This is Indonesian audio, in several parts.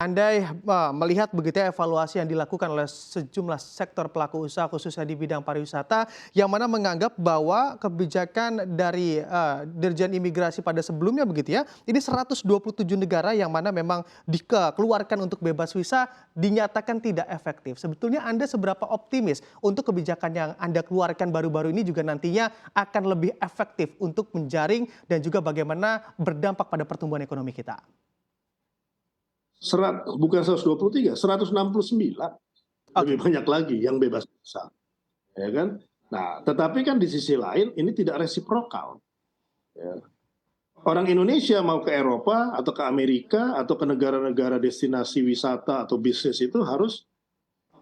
Andai melihat begitu ya evaluasi yang dilakukan oleh sejumlah sektor pelaku usaha khususnya di bidang pariwisata yang mana menganggap bahwa kebijakan dari Dirjen Imigrasi pada sebelumnya begitu ya, ini 127 negara yang mana memang dikeluarkan untuk bebas visa dinyatakan tidak efektif. Sebetulnya Anda seberapa optimis untuk kebijakan yang Anda keluarkan baru-baru ini juga nantinya akan lebih efektif untuk menjaring dan juga bagaimana berdampak pada pertumbuhan ekonomi kita? Bukan 123, 169, lebih Oke. banyak lagi yang bebas visa, ya kan? Nah, tetapi kan di sisi lain ini tidak resiprokal. Ya. Orang Indonesia mau ke Eropa atau ke Amerika atau ke negara-negara destinasi wisata atau bisnis itu harus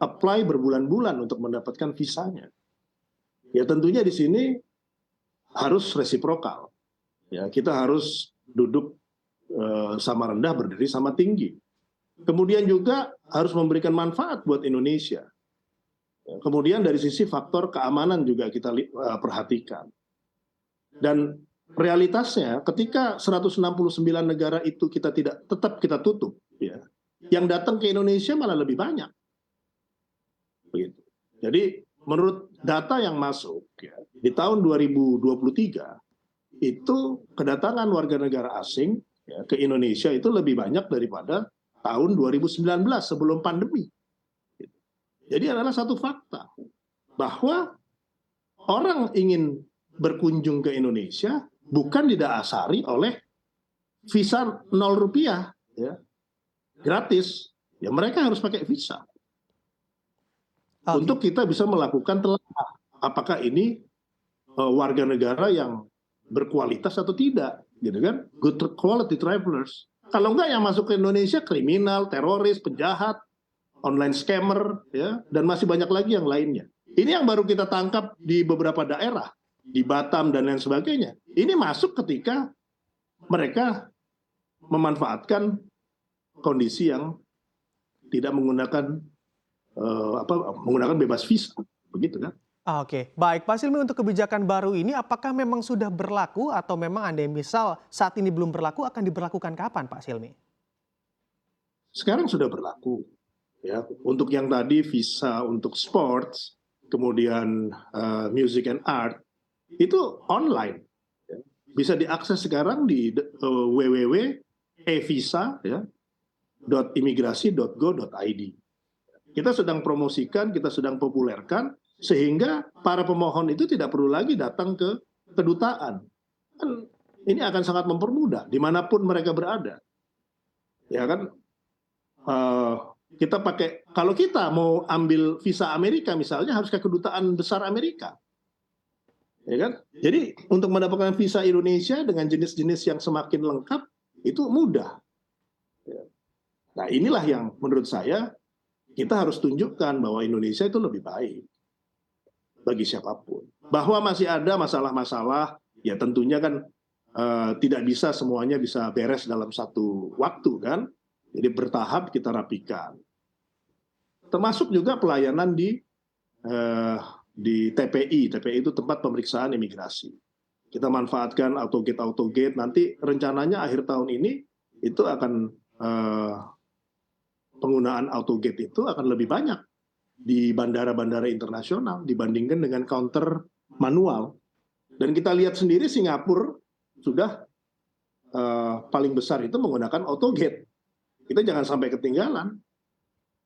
apply berbulan-bulan untuk mendapatkan visanya. Ya tentunya di sini harus resiprokal. Ya, kita harus duduk sama rendah berdiri sama tinggi. Kemudian juga harus memberikan manfaat buat Indonesia. Kemudian dari sisi faktor keamanan juga kita perhatikan. Dan realitasnya ketika 169 negara itu kita tetap kita tutup, ya, yang datang ke Indonesia malah lebih banyak. Begitu. Jadi menurut data yang masuk ya, di tahun 2023 itu kedatangan warga negara asing ya, ke Indonesia itu lebih banyak daripada tahun 2019 sebelum pandemi. Jadi adalah satu fakta bahwa orang ingin berkunjung ke Indonesia bukan didasari oleh visa 0 rupiah, ya, gratis. Ya mereka harus pakai visa Oke. untuk kita bisa melakukan telaah apakah ini warga negara yang berkualitas atau tidak, gitu kan? Good quality travelers. Kalau enggak yang masuk ke Indonesia kriminal, teroris, penjahat, online scammer, ya, dan masih banyak lagi yang lainnya. Ini yang baru kita tangkap di beberapa daerah, di Batam dan lain sebagainya. Ini masuk ketika mereka memanfaatkan kondisi yang tidak menggunakan bebas visa, begitu kan? Oke, baik. Pak Silmi, untuk kebijakan baru ini apakah memang sudah berlaku atau memang Anda misal saat ini belum berlaku akan diberlakukan kapan Pak Silmi? Sekarang sudah berlaku. Ya, untuk yang tadi visa untuk sports, kemudian music and art, itu online. Ya. Bisa diakses sekarang di www.evisa, ya, .imigrasi.go.id. Kita sedang promosikan, kita sedang populerkan, sehingga para pemohon itu tidak perlu lagi datang ke kedutaan. Kan ini akan sangat mempermudah dimanapun mereka berada. Ya kan, kita pakai, kalau kita mau ambil visa Amerika misalnya harus ke kedutaan besar Amerika. Ya kan? Jadi untuk mendapatkan visa Indonesia dengan jenis-jenis yang semakin lengkap itu mudah. Nah inilah yang menurut saya kita harus tunjukkan bahwa Indonesia itu lebih baik bagi siapapun. Bahwa masih ada masalah-masalah, ya tentunya kan tidak bisa semuanya bisa beres dalam satu waktu kan. Jadi bertahap kita rapikan. Termasuk juga pelayanan di TPI. TPI itu tempat pemeriksaan imigrasi. Kita manfaatkan autogate nanti rencananya akhir tahun ini itu akan penggunaan autogate itu akan lebih banyak di bandara-bandara internasional dibandingkan dengan counter manual. Dan kita lihat sendiri Singapura sudah paling besar itu menggunakan autogate. Kita jangan sampai ketinggalan.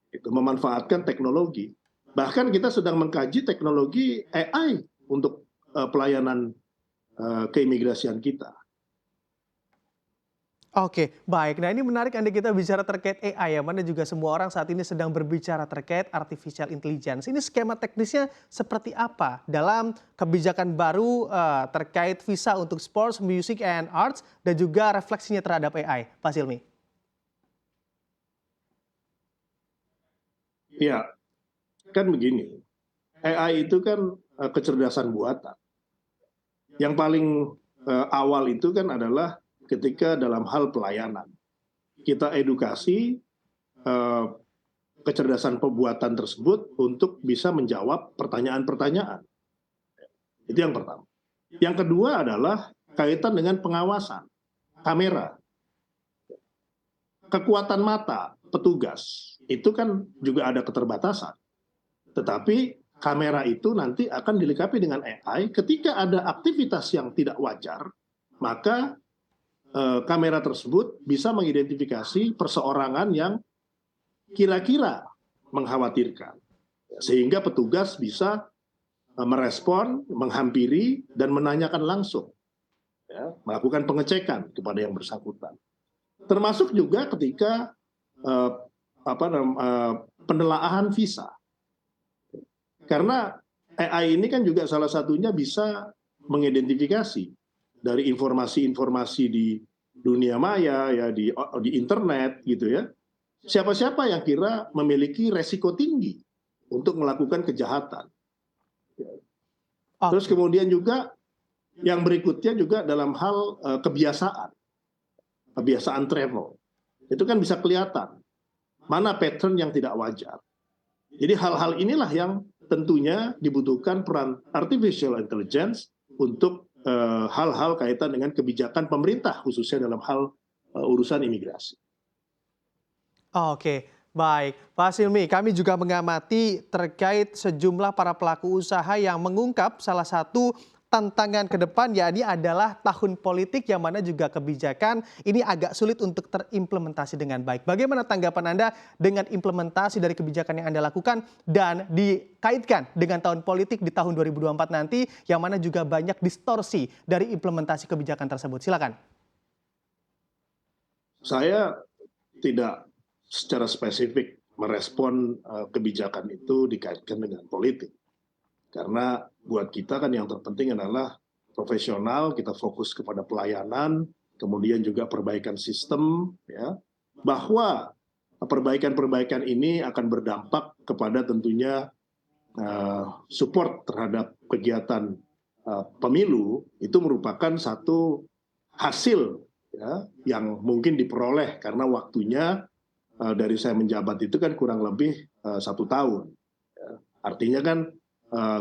Itu memanfaatkan teknologi. Bahkan kita sedang mengkaji teknologi AI untuk pelayanan keimigrasian kita. Oke, baik. Nah, ini menarik Anda kita bicara terkait AI, ya, mana juga semua orang saat ini sedang berbicara terkait artificial intelligence. Ini skema teknisnya seperti apa dalam kebijakan baru terkait visa untuk sports, music, and arts, dan juga refleksinya terhadap AI, Pak Silmi? Ya, kan begini. AI itu kan kecerdasan buatan. Yang paling awal itu kan adalah ketika dalam hal pelayanan. Kita edukasi kecerdasan pembuatan tersebut untuk bisa menjawab pertanyaan-pertanyaan. Itu yang pertama. Yang kedua adalah kaitan dengan pengawasan, kamera, kekuatan mata, petugas itu kan juga ada keterbatasan. Tetapi kamera itu nanti akan dilengkapi dengan AI. Ketika ada aktivitas yang tidak wajar, maka kamera tersebut bisa mengidentifikasi perseorangan yang kira-kira mengkhawatirkan. Sehingga petugas bisa merespon, menghampiri, dan menanyakan langsung. Ya, melakukan pengecekan kepada yang bersangkutan. Termasuk juga ketika penelaahan visa. Karena AI ini kan juga salah satunya bisa mengidentifikasi dari informasi-informasi di dunia maya, ya di internet gitu ya. Siapa-siapa yang kira memiliki resiko tinggi untuk melakukan kejahatan. Terus kemudian juga yang berikutnya juga dalam hal kebiasaan travel. Itu kan bisa kelihatan mana pattern yang tidak wajar. Jadi hal-hal inilah yang tentunya dibutuhkan peran artificial intelligence untuk hal-hal kaitan dengan kebijakan pemerintah khususnya dalam hal urusan imigrasi. Oke, baik. Pak Silmi, kami juga mengamati terkait sejumlah para pelaku usaha yang mengungkap salah satu tantangan ke depan yakni adalah tahun politik yang mana juga kebijakan ini agak sulit untuk terimplementasi dengan baik. Bagaimana tanggapan Anda dengan implementasi dari kebijakan yang Anda lakukan dan dikaitkan dengan tahun politik di tahun 2024 nanti yang mana juga banyak distorsi dari implementasi kebijakan tersebut? Silakan. Saya tidak secara spesifik merespon kebijakan itu dikaitkan dengan politik. Karena buat kita kan yang terpenting adalah profesional, kita fokus kepada pelayanan, kemudian juga perbaikan sistem, ya, bahwa perbaikan-perbaikan ini akan berdampak kepada tentunya support terhadap kegiatan pemilu, itu merupakan satu hasil ya, yang mungkin diperoleh karena waktunya dari saya menjabat itu kan kurang lebih 1 tahun. Ya. Artinya kan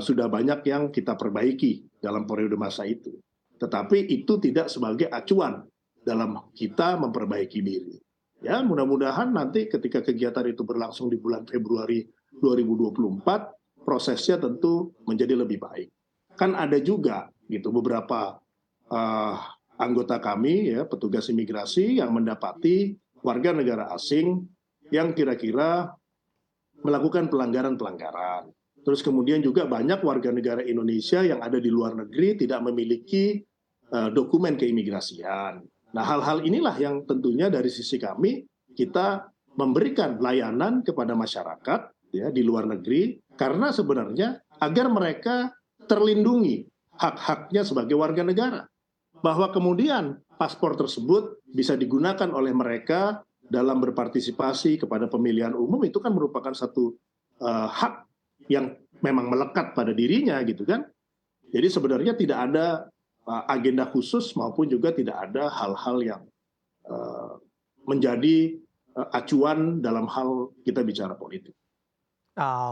sudah banyak yang kita perbaiki dalam periode masa itu. Tetapi itu tidak sebagai acuan dalam kita memperbaiki diri. Ya, mudah-mudahan nanti ketika kegiatan itu berlangsung di bulan Februari 2024, prosesnya tentu menjadi lebih baik. Kan ada juga gitu beberapa anggota kami ya, petugas imigrasi yang mendapati warga negara asing yang kira-kira melakukan pelanggaran-pelanggaran. Terus kemudian juga banyak warga negara Indonesia yang ada di luar negeri tidak memiliki dokumen keimigrasian. Nah, hal-hal inilah yang tentunya dari sisi kami kita memberikan layanan kepada masyarakat ya di luar negeri karena sebenarnya agar mereka terlindungi hak-haknya sebagai warga negara. Bahwa kemudian paspor tersebut bisa digunakan oleh mereka dalam berpartisipasi kepada pemilihan umum itu kan merupakan satu hak yang memang melekat pada dirinya gitu kan. Jadi sebenarnya tidak ada agenda khusus maupun juga tidak ada hal-hal yang menjadi acuan dalam hal kita bicara politik.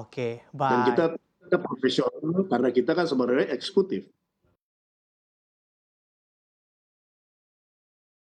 Oke, Dan baik. kita profesional karena kita kan sebenarnya eksekutif.